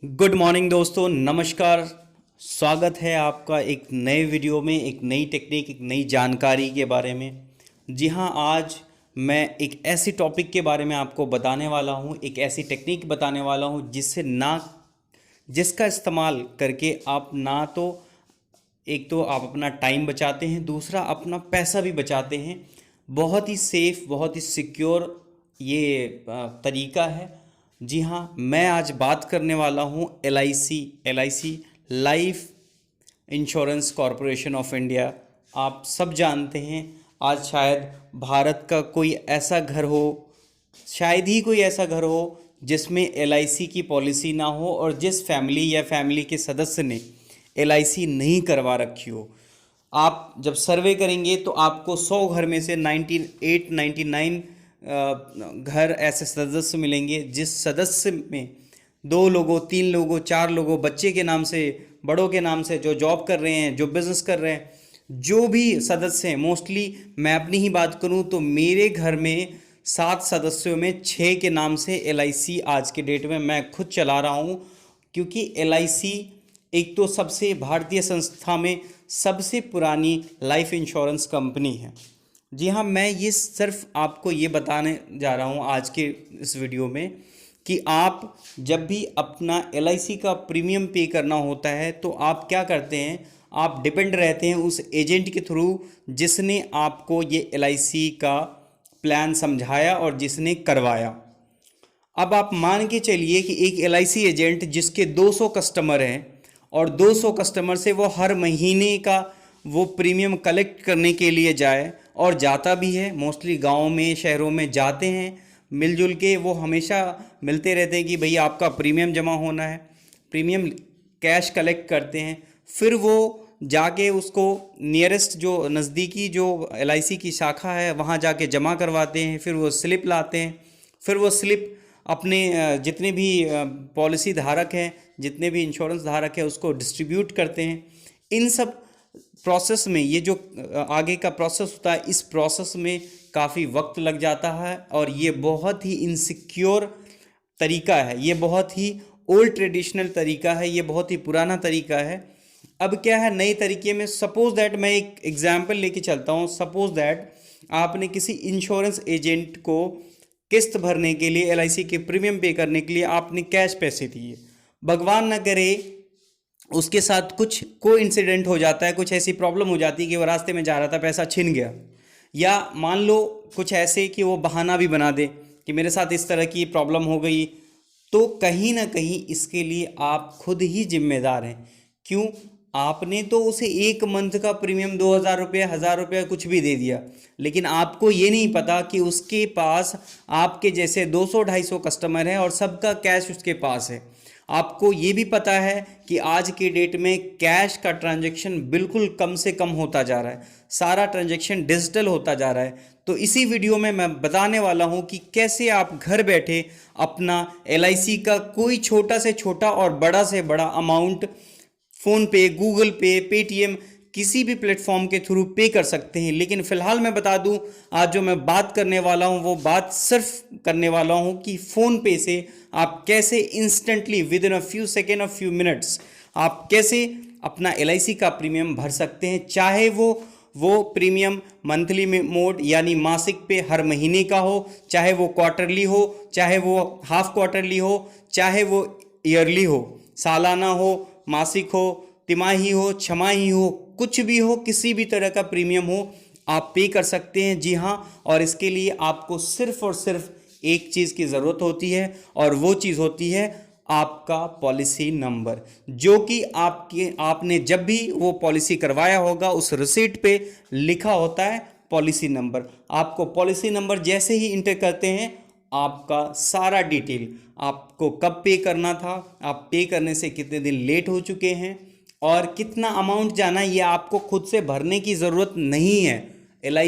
Good morning दोस्तों, नमस्कार। स्वागत है आपका एक नए वीडियो में, एक नई टेक्निक, एक नई जानकारी के बारे में। जी हाँ, आज मैं एक ऐसी टॉपिक के बारे में आपको बताने वाला हूँ, एक ऐसी टेक्निक बताने वाला हूँ जिसका इस्तेमाल करके आप ना तो एक तो आप अपना टाइम बचाते हैं, दूसरा अपना पैसा भी बचाते हैं। बहुत ही सेफ, बहुत ही सिक्योर ये तरीका है। जी हाँ, मैं आज बात करने वाला हूँ L I C life insurance corporation of India. आप सब जानते हैं, आज शायद भारत का कोई ऐसा घर हो, शायद ही कोई ऐसा घर हो जिसमें एल की पॉलिसी ना हो और जिस फैमिली या फैमिली के सदस्य ने एल नहीं करवा रखी हो। आप जब सर्वे करेंगे तो आपको 100 घर में से 98 99 घर ऐसे सदस्य मिलेंगे जिस सदस्य में 2 लोगों, 3 लोगों, 4 लोगों, बच्चे के नाम से, बड़ों के नाम से, जो जॉब कर रहे हैं, जो बिजनेस कर रहे हैं, जो भी सदस्य हैं। मोस्टली मैं अपनी ही बात करूं तो मेरे घर में 7 सदस्यों में 6 के नाम से एल आज के डेट में मैं खुद चला रहा हूं। क्योंकि एल एक तो सबसे भारतीय संस्था में सबसे पुरानी लाइफ इंश्योरेंस कंपनी है। जी हाँ, मैं ये सिर्फ आपको ये बताने जा रहा हूँ आज के इस वीडियो में कि आप जब भी अपना एल का प्रीमियम पे करना होता है तो आप क्या करते हैं, आप डिपेंड रहते हैं उस एजेंट के थ्रू जिसने आपको ये एल का प्लान समझाया और जिसने करवाया। अब आप मान के चलिए कि एक एल एजेंट जिसके 200 कस्टमर हैं और 200 कस्टमर से वो हर महीने का वो प्रीमियम कलेक्ट करने के लिए जाए, और जाता भी है। मोस्टली गाँव में, शहरों में जाते हैं मिलजुल के, वो हमेशा मिलते रहते हैं कि भई आपका प्रीमियम जमा होना है। प्रीमियम कैश कलेक्ट करते हैं, फिर वो जाके उसको नियरेस्ट जो नज़दीकी जो एल की शाखा है वहाँ जाके जमा करवाते हैं। फिर वो स्लिप लाते हैं, फिर वो स्लिप अपने जितने भी पॉलिसी धारक हैं, जितने भी इंश्योरेंस धारक हैं, उसको डिस्ट्रीब्यूट करते हैं। इन सब प्रोसेस में, ये जो आगे का प्रोसेस होता है, इस प्रोसेस में काफ़ी वक्त लग जाता है और ये बहुत ही इनसिक्योर तरीका है, ये बहुत ही ओल्ड ट्रेडिशनल तरीका है, ये बहुत ही पुराना तरीका है। अब क्या है, नए तरीके में सपोज दैट मैं एक एग्जांपल लेके चलता हूँ। सपोज दैट आपने किसी इंश्योरेंस एजेंट को किस्त भरने के लिए, एल के प्रीमियम पे करने के लिए आपने कैश पैसे दिए। भगवान न करे उसके साथ कुछ कोई इंसिडेंट हो जाता है, कुछ ऐसी प्रॉब्लम हो जाती है कि वो रास्ते में जा रहा था, पैसा छिन गया, या मान लो कुछ ऐसे कि वो बहाना भी बना दे कि मेरे साथ इस तरह की प्रॉब्लम हो गई, तो कहीं ना कहीं इसके लिए आप खुद ही जिम्मेदार हैं। क्यों? आपने तो उसे 1 मंथ का प्रीमियम 2000 रुपये, 1000 रुपये कुछ भी दे दिया, लेकिन आपको ये नहीं पता कि उसके पास आपके जैसे 200-250 कस्टमर हैं और सबका कैश उसके पास है। आपको ये भी पता है कि आज के डेट में कैश का ट्रांजैक्शन बिल्कुल कम से कम होता जा रहा है, सारा ट्रांजैक्शन डिजिटल होता जा रहा है। तो इसी वीडियो में मैं बताने वाला हूं कि कैसे आप घर बैठे अपना एल का कोई छोटा से छोटा और बड़ा से बड़ा अमाउंट फ़ोन पे, गूगल पे, पेटीएम, किसी भी प्लेटफॉर्म के थ्रू पे कर सकते हैं। लेकिन फ़िलहाल मैं बता दूं, आज जो मैं बात करने वाला हूं वो बात सिर्फ करने वाला हूं कि फ़ोन पे से आप कैसे instantly with in a few second, a few minutes, आप कैसे अपना एल का प्रीमियम भर सकते हैं। चाहे वो प्रीमियम मंथली में मोड यानी मासिक पे हर महीने का हो, चाहे वो क्वार्टरली हो, चाहे वो हाफ क्वार्टरली हो, चाहे वो ईयरली हो, सालाना हो, मासिक हो, तिमाही हो, छमाही हो, कुछ भी हो, किसी भी तरह का प्रीमियम हो, आप पे कर सकते हैं। जी हाँ, और इसके लिए आपको सिर्फ और सिर्फ एक चीज़ की ज़रूरत होती है, और वो चीज़ होती है आपका पॉलिसी नंबर, जो कि आपने जब भी वो पॉलिसी करवाया होगा उस रिसीट पे लिखा होता है पॉलिसी नंबर। आपको पॉलिसी नंबर जैसे ही इंटर करते हैं, आपका सारा डिटेल, आपको कब पे करना था, आप पे करने से कितने दिन लेट हो चुके हैं और कितना अमाउंट जाना है, ये आपको खुद से भरने की ज़रूरत नहीं है। एल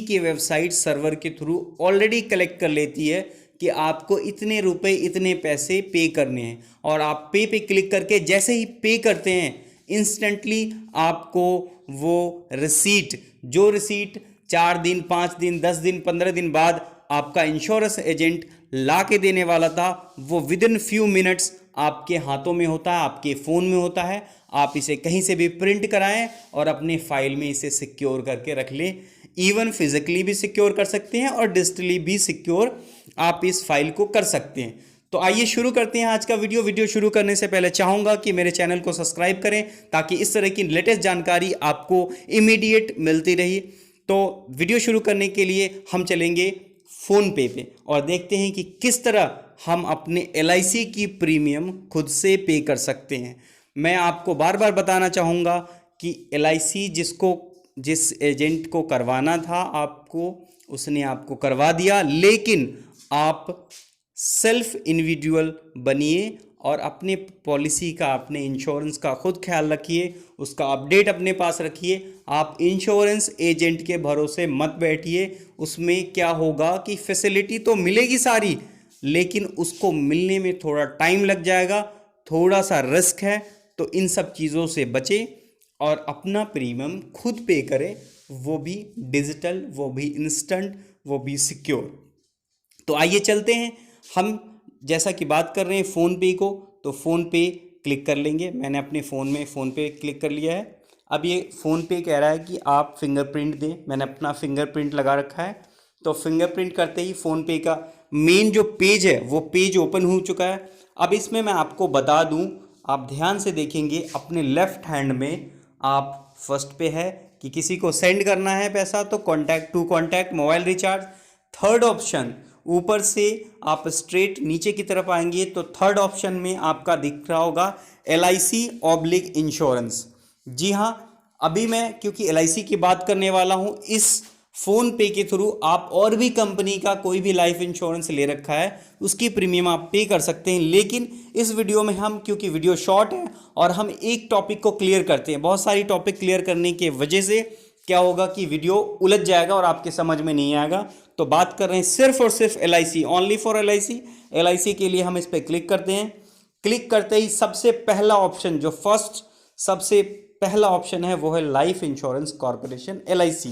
की वेबसाइट सर्वर के थ्रू ऑलरेडी कलेक्ट कर लेती है कि आपको इतने रुपए, इतने पैसे पे करने हैं, और आप पे क्लिक करके जैसे ही पे करते हैं, इंस्टेंटली आपको वो रिसीट, जो रिसीट 4 दिन, 5 दिन, 10 दिन, 15 दिन बाद आपका इंश्योरेंस एजेंट ला के देने वाला था, वो विद इन फ्यू मिनट्स आपके हाथों में होता है, आपके फ़ोन में होता है। आप इसे कहीं से भी प्रिंट कराएं और अपने फाइल में इसे सिक्योर करके रख लें। इवन फिजिकली भी सिक्योर कर सकते हैं और डिजिटली भी सिक्योर आप इस फाइल को कर सकते हैं। तो आइए शुरू करते हैं आज का वीडियो शुरू करने से पहले चाहूँगा कि मेरे चैनल को सब्सक्राइब करें ताकि इस तरह की लेटेस्ट जानकारी आपको इमीडिएट मिलती रही। तो वीडियो शुरू करने के लिए हम चलेंगे फ़ोनपे पे और देखते हैं कि किस तरह हम अपने LIC की प्रीमियम खुद से पे कर सकते हैं। मैं आपको बार बार बताना चाहूँगा कि LIC जिस एजेंट को करवाना था आपको, उसने आपको करवा दिया, लेकिन आप सेल्फ इंडिविजुअल बनिए और अपने पॉलिसी का, अपने इंश्योरेंस का खुद ख्याल रखिए, उसका अपडेट अपने पास रखिए। आप इंश्योरेंस एजेंट के भरोसे मत बैठिए। उसमें क्या होगा कि फैसिलिटी तो मिलेगी सारी, लेकिन उसको मिलने में थोड़ा टाइम लग जाएगा, थोड़ा सा रिस्क है। तो इन सब चीज़ों से बचें और अपना प्रीमियम खुद पे करें, वो भी डिजिटल, वो भी इंस्टेंट, वो भी सिक्योर। तो आइए चलते हैं। हम जैसा कि बात कर रहे हैं फ़ोनपे को, तो फ़ोनपे क्लिक कर लेंगे। मैंने अपने फ़ोन में फ़ोनपे क्लिक कर लिया है। अब ये फ़ोनपे कह रहा है कि आप फिंगरप्रिंट दें। मैंने अपना फिंगरप्रिंट लगा रखा है। तो फिंगरप्रिंट करते ही फ़ोनपे का मेन जो पेज है वो पेज ओपन हो चुका है। अब इसमें मैं आपको बता दूं, आप ध्यान से देखेंगे अपने लेफ्ट हैंड में आप फर्स्ट पे है कि किसी को सेंड करना है पैसा, तो contact to contact mobile recharge. Third option ऊपर से आप स्ट्रेट नीचे की तरफ आएंगे तो थर्ड ऑप्शन में आपका दिख रहा होगा LIC इंश्योरेंस। जी हाँ, अभी मैं क्योंकि LIC की बात करने वाला हूं, इस फ़ोन पे के थ्रू आप और भी कंपनी का कोई भी लाइफ इंश्योरेंस ले रखा है उसकी प्रीमियम आप पे कर सकते हैं। लेकिन इस वीडियो में हम, क्योंकि वीडियो शॉर्ट है और हम एक टॉपिक को क्लियर करते हैं, बहुत सारी टॉपिक क्लियर करने की वजह से क्या होगा कि वीडियो उलझ जाएगा और आपके समझ में नहीं आएगा। तो बात कर रहे हैं सिर्फ और सिर्फ LIC, ओनली फॉर LIC के लिए हम इस पर क्लिक करते हैं। क्लिक करते ही सबसे पहला ऑप्शन, जो फर्स्ट सबसे पहला ऑप्शन है, वो है लाइफ इंश्योरेंस कॉर्पोरेशन LIC।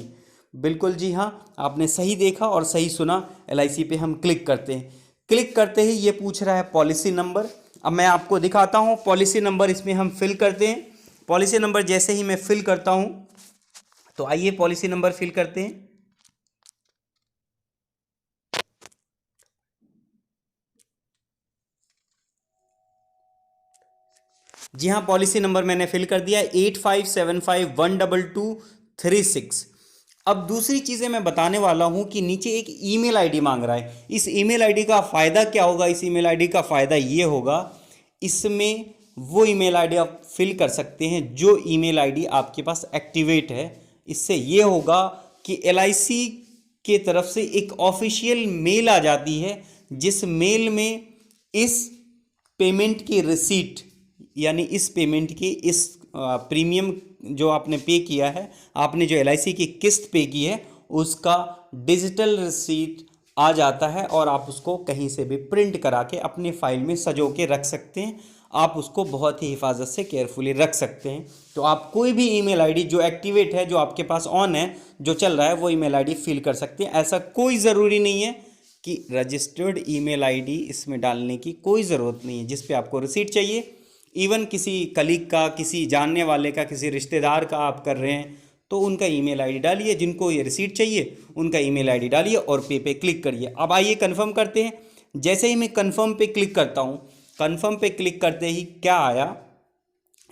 बिल्कुल जी हाँ, आपने सही देखा और सही सुना। LIC पे हम क्लिक करते हैं। क्लिक करते ही ये पूछ रहा है पॉलिसी नंबर। अब मैं आपको दिखाता हूँ पॉलिसी नंबर, इसमें हम फिल करते हैं। पॉलिसी नंबर जैसे ही मैं फिल करता हूँ, तो आइए पॉलिसी नंबर फिल करते हैं। जी हाँ, पॉलिसी नंबर मैंने फिल कर दिया 8575122236। अब दूसरी चीज़ें मैं बताने वाला हूं कि नीचे एक ईमेल आईडी मांग रहा है। इस ईमेल आईडी का फ़ायदा क्या होगा? इस ईमेल आईडी का फ़ायदा ये होगा, इसमें वो ईमेल आईडी आप फिल कर सकते हैं जो ईमेल आईडी आपके पास एक्टिवेट है। इससे ये होगा कि LIC के तरफ से एक ऑफिशियल मेल आ जाती है, जिस मेल में इस पेमेंट की रिसीट, यानी इस पेमेंट की, इस प्रीमियम जो आपने पे किया है, आपने जो LIC की किस्त पे की है, उसका डिजिटल रिसीट आ जाता है और आप उसको कहीं से भी प्रिंट करा के अपने फाइल में सजो के रख सकते हैं। आप उसको बहुत ही हिफाजत से केयरफुली रख सकते हैं। तो आप कोई भी ईमेल आईडी जो एक्टिवेट है, जो आपके पास ऑन है, जो चल रहा है, वो ईमेल आईडी फिल कर सकते हैं। ऐसा कोई ज़रूरी नहीं है कि रजिस्टर्ड ईमेल आईडी इसमें डालने की कोई ज़रूरत नहीं है। जिस पे आपको रिसीट चाहिए, इवन किसी कलीग का, किसी जानने वाले का, किसी रिश्तेदार का आप कर रहे हैं, तो उनका ईमेल आईडी डालिए। जिनको ये रिसीट चाहिए उनका ईमेल आईडी डालिए और पे क्लिक करिए। अब आइए कंफर्म करते हैं। जैसे ही मैं कंफर्म पे क्लिक करता हूँ, कंफर्म पे क्लिक करते ही क्या आया,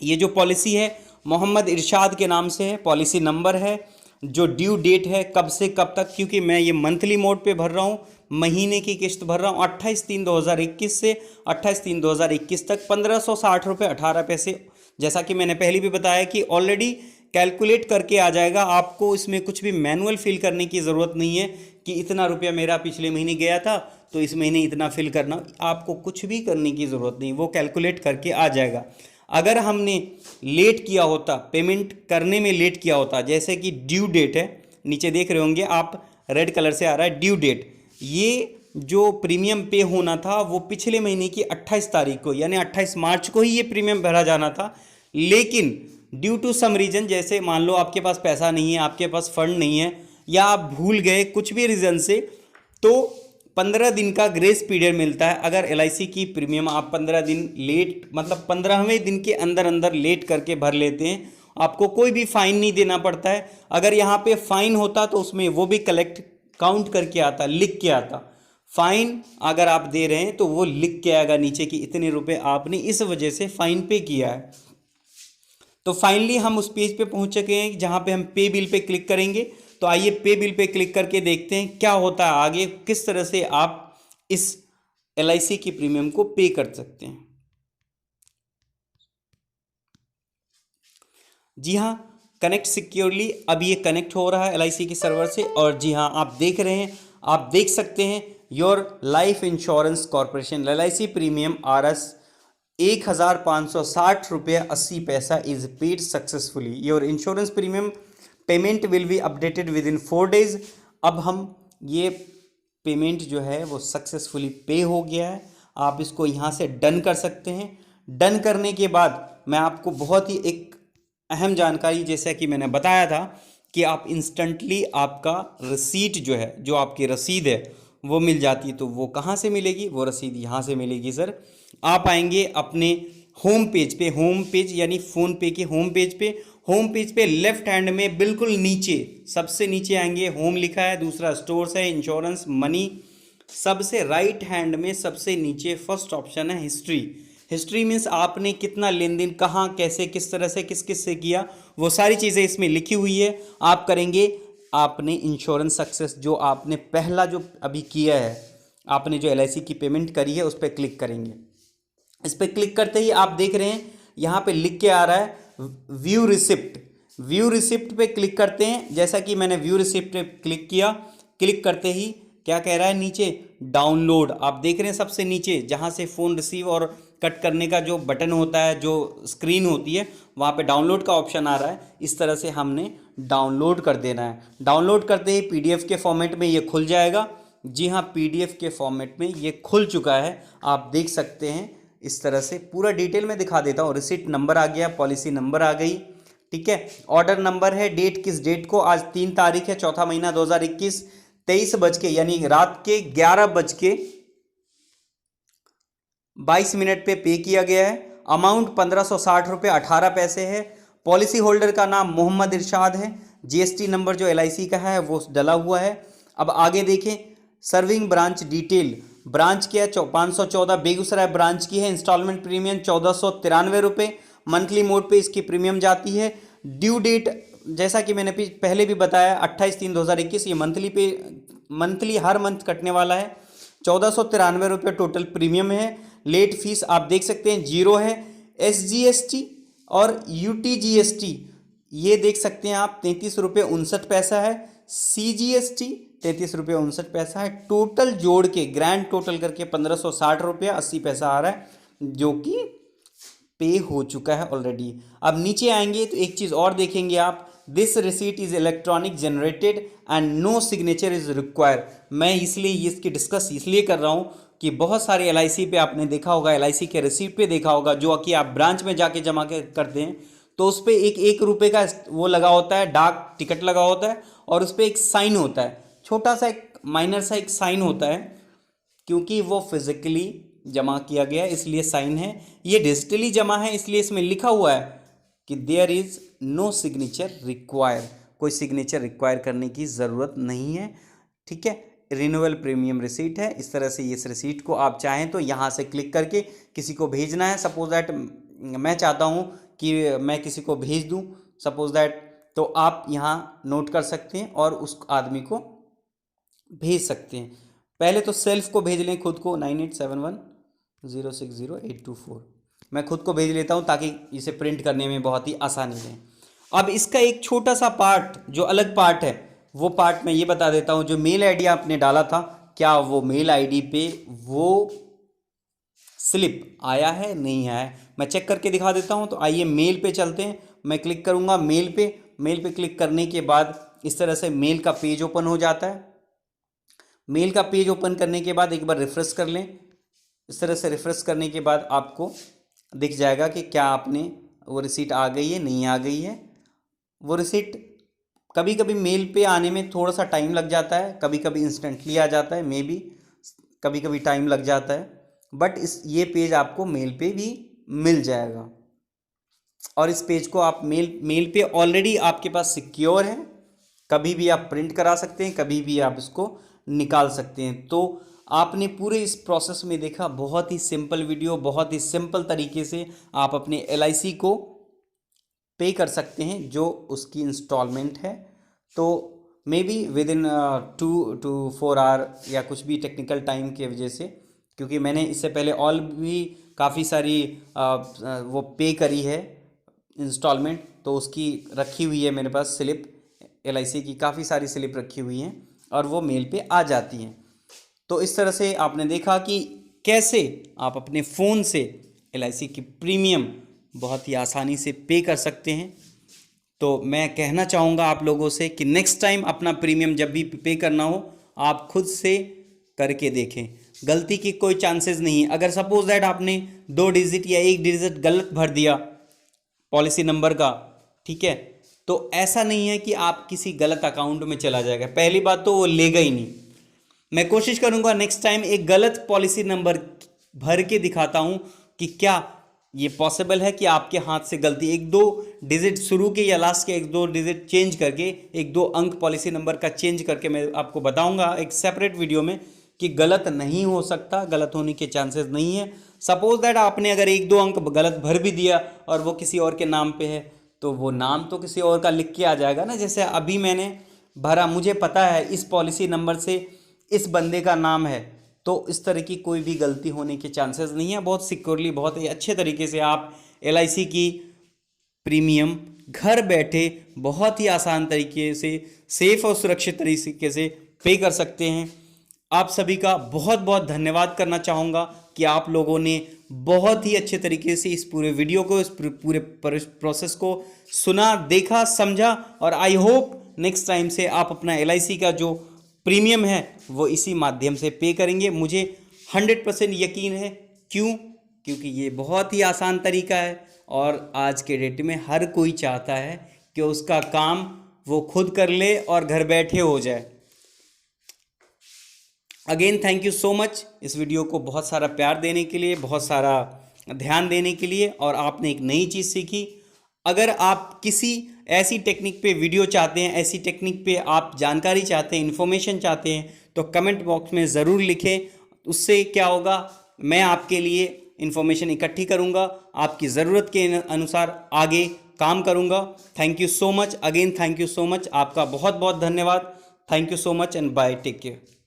ये जो पॉलिसी है मोहम्मद इरशाद के नाम से है, पॉलिसी नंबर है, जो ड्यू डेट है कब से कब तक, क्योंकि मैं ये मंथली मोड पे भर रहा हूँ, महीने की किस्त भर रहा हूँ 28/3/2021 से 28/3/2021 तक 1560 रुपये 18 पैसे। जैसा कि मैंने पहले भी बताया कि ऑलरेडी कैलकुलेट करके आ जाएगा, आपको इसमें कुछ भी मैनुअल फिल करने की ज़रूरत नहीं है कि इतना रुपया मेरा पिछले महीने गया था तो इस महीने इतना फिल करना, आपको कुछ भी करने की ज़रूरत नहीं, वो कैलकुलेट करके आ जाएगा। अगर हमने लेट किया होता, पेमेंट करने में लेट किया होता, जैसे कि ड्यू डेट है, नीचे देख रहे होंगे आप, रेड कलर से आ रहा है ड्यू डेट, ये जो प्रीमियम पे होना था वो पिछले महीने की 28 तारीख को, यानी 28 मार्च को ही ये प्रीमियम भरा जाना था। लेकिन ड्यू टू सम रीज़न, जैसे मान लो आपके पास पैसा नहीं है, आपके पास फंड नहीं है, या आप भूल गए कुछ भी रीज़न से, तो 15 दिन का ग्रेस पीरियड मिलता है। अगर LIC की प्रीमियम आप 15 दिन लेट, मतलब 15वें दिन के अंदर अंदर लेट करके भर लेते हैं, आपको कोई भी फाइन नहीं देना पड़ता है। अगर यहाँ पे फाइन होता तो उसमें वो भी कलेक्ट काउंट करके आता, लिख के आता। फाइन अगर आप दे रहे हैं तो वो लिख के आएगा नीचे कि इतने रुपए आपने इस वजह से फाइन पे किया है। तो फाइनली हम उस पेज पे पहुंच चुके हैं जहां पे हम पे बिल पे क्लिक करेंगे। तो आइए पे बिल पे क्लिक करके देखते हैं क्या होता है आगे, किस तरह से आप इस LIC की प्रीमियम को पे कर सकते हैं। जी हाँ, कनेक्ट सिक्योरली, अब ये कनेक्ट हो रहा है LIC के सर्वर से। और जी हाँ, आप देख रहे हैं, आप देख सकते हैं your life insurance corporation LIC premium RS 1560 रुपये 80 पैसा is paid successfully. Your insurance premium payment will be updated with in 4 days. अब हम ये पेमेंट जो है वो सक्सेसफुली पे हो गया है। आप इसको यहाँ से डन कर सकते हैं। डन करने के बाद मैं आपको बहुत ही एक अहम जानकारी, जैसा कि मैंने बताया था कि आप इंस्टेंटली आपका रसीद जो है, जो आपकी रसीद है वो मिल जाती है। तो वो कहाँ से मिलेगी? वो रसीद यहाँ से मिलेगी सर। आप आएंगे अपने होम पेज पे, होम पेज यानी फ़ोन पे के होम पेज पे। होम पेज पे लेफ्ट हैंड में बिल्कुल नीचे, सबसे नीचे आएंगे, होम लिखा है, दूसरा स्टोर्स है, इंश्योरेंस, मनी। सबसे राइट हैंड में सबसे नीचे फर्स्ट ऑप्शन है हिस्ट्री। हिस्ट्री मीन्स आपने कितना लेन देन, कहाँ, कैसे, किस तरह से, किस किस से किया, वो सारी चीज़ें इसमें लिखी हुई है। आप करेंगे, आपने इंश्योरेंस सक्सेस जो आपने पहला जो अभी किया है, आपने जो LIC की पेमेंट करी है उस पर क्लिक करेंगे। इस पर क्लिक करते ही आप देख रहे हैं यहाँ पे लिख के आ रहा है व्यू रिसिप्ट। व्यू रिसिप्ट पे क्लिक करते हैं। जैसा कि मैंने व्यू रिसिप्ट पे क्लिक किया, क्लिक करते ही क्या कह रहा है नीचे? डाउनलोड। आप देख रहे हैं सबसे नीचे जहाँ से फ़ोन रिसीव और कट करने का जो बटन होता है, जो स्क्रीन होती है, वहाँ पे डाउनलोड का ऑप्शन आ रहा है। इस तरह से हमने डाउनलोड कर देना है। डाउनलोड करते ही PDF के फॉर्मेट में ये खुल जाएगा। जी हाँ, PDF के फॉर्मेट में ये खुल चुका है, आप देख सकते हैं। इस तरह से पूरा डिटेल में दिखा देता हूँ। रिसिप्ट नंबर आ गया, पॉलिसी नंबर आ गई, ठीक है। ऑर्डर नंबर है, डेट किस डेट को, आज 3 तारीख है, चौथा महीना 2021, 23 बज के यानी रात के 11 बज के 22 मिनट पे किया गया है। अमाउंट 1560 रुपये 18 पैसे है। पॉलिसी होल्डर का नाम मोहम्मद इरशाद है। GST नंबर जो LIC का है वो डला हुआ है। अब आगे देखें, सर्विंग ब्रांच डिटेल, ब्रांच क्या है? 514 बेगूसराय ब्रांच की है। इंस्टॉलमेंट प्रीमियम 1493 रुपये। मंथली मोड पे इसकी प्रीमियम जाती है। ड्यू डेट जैसा कि मैंने पहले भी बताया 28/3/2021, ये मंथली हर मंथ कटने वाला है। 1493 रुपये टोटल प्रीमियम है। लेट फीस आप देख सकते हैं 0 है। SGST और UTGST ये देख सकते हैं आप 33 रुपये 59 पैसा है। CGST 33 रुपये 59 पैसा है। टोटल जोड़ के ग्रैंड टोटल करके 1560 रुपये 80 पैसा आ रहा है, जो कि पे हो चुका है ऑलरेडी। अब नीचे आएंगे तो एक चीज़ और देखेंगे आप, this receipt is electronic generated and no signature is required. मैं इसलिए इसकी डिस्कस इसलिए कर रहा हूँ कि बहुत सारे LIC पे आपने देखा होगा, LIC के रिसीट पे देखा होगा, जो कि आप ब्रांच में जाके जमा करते हैं तो उस पर एक रुपये का वो लगा होता है, डाक टिकट लगा होता है, और उस पर एक साइन होता है, छोटा सा एक माइनर सा एक साइन होता है। क्योंकि वो फिजिकली जमा किया गया है इसलिए साइन है। ये डिजिटली जमा है इसलिए इसमें लिखा हुआ है कि there is no signature require, कोई सिग्नेचर रिक्वायर करने की ज़रूरत नहीं है, ठीक है। रिन्यूअल प्रीमियम रिसीट है। इस तरह से इस रिसीट को आप चाहें तो यहाँ से क्लिक करके किसी को भेजना है। सपोज दैट मैं चाहता हूँ कि मैं किसी को भेज दूँ, सपोज दैट, तो आप यहाँ नोट कर सकते हैं और उस आदमी को भेज सकते हैं। पहले तो सेल्फ को भेज लें, खुद को 9871060824 मैं खुद को भेज लेता हूं ताकि इसे प्रिंट करने में बहुत ही आसानी है। अब इसका एक छोटा सा पार्ट जो अलग पार्ट है, वो पार्ट मैं ये बता देता हूं। जो मेल आईडी आपने डाला था, क्या वो मेल आईडी पे वो स्लिप आया है, नहीं आया है, मैं चेक करके दिखा देता हूं। तो आइए मेल पे चलते हैं। मैं क्लिक करूंगा मेल पे। मेल पे क्लिक करने के बाद इस तरह से मेल का पेज ओपन हो जाता है। मेल का पेज ओपन करने के बाद एक बार रिफ्रेश कर लें। इस तरह से रिफ्रेश करने के बाद आपको दिख जाएगा कि क्या आपने वो रिसीट आ गई है, नहीं आ गई है। वो रिसीट कभी कभी मेल पे आने में थोड़ा सा टाइम लग जाता है, कभी कभी इंस्टेंटली आ जाता है, मे बी कभी कभी टाइम लग जाता है, बट ये पेज आपको मेल पे भी मिल जाएगा। और इस पेज को आप मेल पे ऑलरेडी आपके पास सिक्योर है, कभी भी आप प्रिंट करा सकते हैं, कभी भी आप इसको निकाल सकते हैं। तो आपने पूरे इस प्रोसेस में देखा, बहुत ही सिंपल वीडियो, बहुत ही सिंपल तरीके से आप अपने LIC को पे कर सकते हैं जो उसकी इंस्टॉलमेंट है। तो maybe within 2 to 4 hour या कुछ भी टेक्निकल टाइम की वजह से, क्योंकि मैंने इससे पहले ऑल भी काफ़ी सारी वो पे करी है इंस्टॉलमेंट, तो उसकी रखी हुई है मेरे पास स्लिप, LIC की काफ़ी सारी स्लिप रखी हुई हैं और वो मेल पे आ जाती हैं। तो इस तरह से आपने देखा कि कैसे आप अपने फ़ोन से LIC की प्रीमियम बहुत ही आसानी से पे कर सकते हैं। तो मैं कहना चाहूँगा आप लोगों से कि नेक्स्ट टाइम अपना प्रीमियम जब भी पे करना हो, आप खुद से करके देखें, गलती की कोई चांसेस नहीं है। अगर सपोज दैट आपने 2 डिजिट या 1 डिजिट गलत भर दिया पॉलिसी नंबर का, ठीक है, तो ऐसा नहीं है कि आप किसी गलत अकाउंट में चला जाएगा। पहली बात तो वो लेगा ही नहीं। मैं कोशिश करूंगा नेक्स्ट टाइम एक गलत पॉलिसी नंबर भर के दिखाता हूं कि क्या ये पॉसिबल है कि आपके हाथ से गलती 1-2 डिजिट शुरू के या लास्ट के 1-2 डिजिट चेंज करके, 1-2 अंक पॉलिसी नंबर का चेंज करके मैं आपको बताऊंगा एक सेपरेट वीडियो में कि गलत नहीं हो सकता, गलत होने के चांसेस नहीं है। सपोज दैट आपने अगर 1-2 अंक गलत भर भी दिया और वो किसी और के नाम पे है, तो वो नाम तो किसी और का लिख के आ जाएगा ना। जैसे अभी मैंने भरा, मुझे पता है इस पॉलिसी नंबर से इस बंदे का नाम है, तो इस तरह की कोई भी गलती होने के चांसेस नहीं है। बहुत सिक्योरली, बहुत ही अच्छे तरीके से आप LIC की प्रीमियम घर बैठे बहुत ही आसान तरीके से, सेफ और सुरक्षित तरीके से पे कर सकते हैं। आप सभी का बहुत बहुत धन्यवाद करना चाहूँगा कि आप लोगों ने बहुत ही अच्छे तरीके से इस पूरे वीडियो को, इस पूरे प्रोसेस को सुना, देखा, समझा, और आई होप नेक्स्ट टाइम से आप अपना LIC का जो प्रीमियम है वो इसी माध्यम से पे करेंगे। मुझे 100% यकीन है। क्यों? क्योंकि ये बहुत ही आसान तरीका है और आज के डेट में हर कोई चाहता है कि उसका काम वो खुद कर ले और घर बैठे हो जाए। Again thank you so much इस वीडियो को बहुत सारा प्यार देने के लिए, बहुत सारा ध्यान देने के लिए, और आपने एक नई चीज़ सीखी। अगर आप किसी ऐसी टेक्निक पे वीडियो चाहते हैं, ऐसी टेक्निक पे आप जानकारी चाहते हैं, इन्फॉर्मेशन चाहते हैं, तो कमेंट बॉक्स में ज़रूर लिखें। उससे क्या होगा, मैं आपके लिए इन्फॉर्मेशन इकट्ठी करूँगा, आपकी ज़रूरत के अनुसार आगे काम करूँगा। Thank you so much, again thank you so much, आपका बहुत बहुत धन्यवाद। Thank you so much and bye, take care.